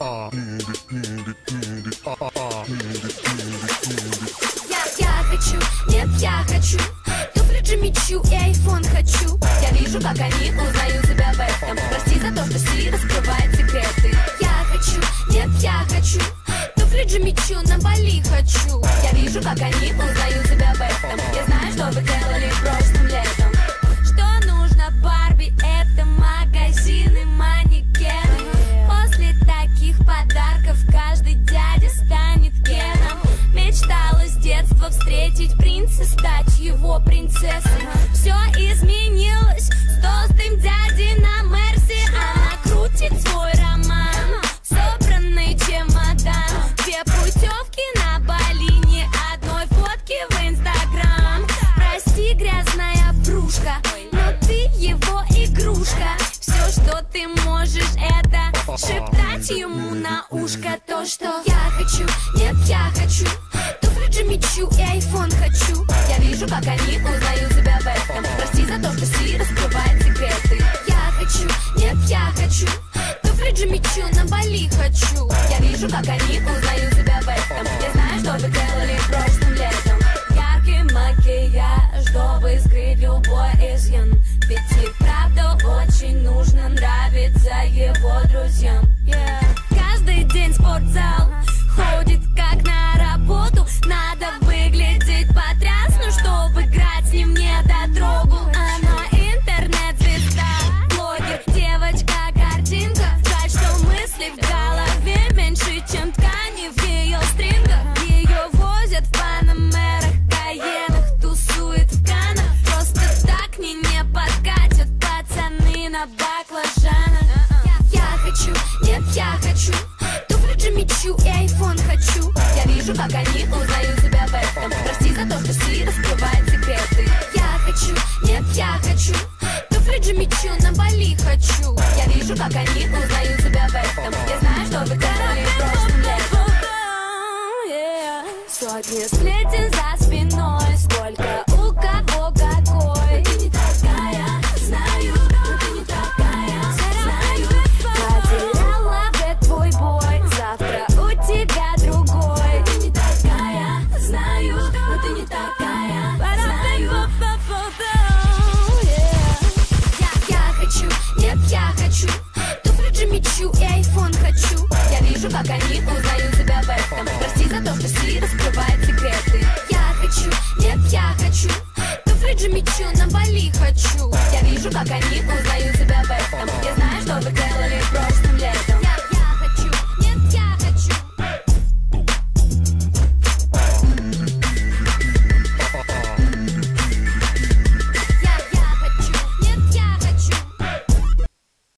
Я хочу, нет, я хочу туфли Джимми Чу и айфон хочу. Я вижу, как они узнают себя в этом. Прости за то, что Си раскрывает секреты. Я хочу, нет, я хочу туфли Джимми Чу на Бали хочу. Я вижу, как они узнают себя в этом. Я знаю, что вы делали прошлым летом. Что нужно Барби, это магазины, манекены. После таких подарков каждый дядя станет Кеном. Мечтала с детства встретить принца, стать его принцессой. Все изменилось с толстым дядей на Мерсе. Она крутит свой роман, собранный чемодан, две путевки на Бали, ни одной фотки в Инстаграм. Прости, грязная врушка, но ты его игрушка. Все, что ты можешь, это шептать ему на ушко то, что я хочу, нет, я хочу туфли Джимми Чу и айфон хочу. Я вижу, как они узнают себя в этом. Прости за то, что Си раскрывает секреты. Я хочу, нет, я хочу туфли Джимми Чу на Бали хочу. Я вижу, как они узнают себя в этом. Я знаю, что вы делали прошлым летом. Яркий макияж, чтобы скрыть любой изъян. Ведь и правда очень нужно нравиться его друзьям. Каждый день в спортзал ходит как на работу. Надо выглядеть потрясно, чтобы играть с ним не дотрогу. Она интернет-звезда, блогер, девочка-картинка. Жаль, что мысли в голове меньше, чем ткани в ее стрингах. Ее возят в панамерах, каенах, тусует в канах. Просто так к ней не подкатят пацаны на баклажанах. Я хочу, нет, я хочу туфли Джимми Чу и айфон хочу. Я вижу, как они узнают себя в этом. Прости за то, что Си раскрывает секреты. Я хочу, нет, я хочу туфли Джимми Чу на Бали хочу. Я вижу, как они узнают себя в этом. Я знаю, что вы делали прошлым летом. Сотни сплетен за спиной, сколько у кого какой. Ты не такая, знаю, но ты не такая, знаю. Потеряла в твой бой, завтра у тебя другой. Ты не такая, знаю, но ты не такая, знаю. Я хочу, нет, я хочу туфли Джимми Чу и айфон хочу. Я вижу, как они узнают себя в этом. Прости за то, что Си раскрывает секреты. Я хочу, нет, я хочу туфли Джимми Чу на Бали хочу. Я вижу, как они узнают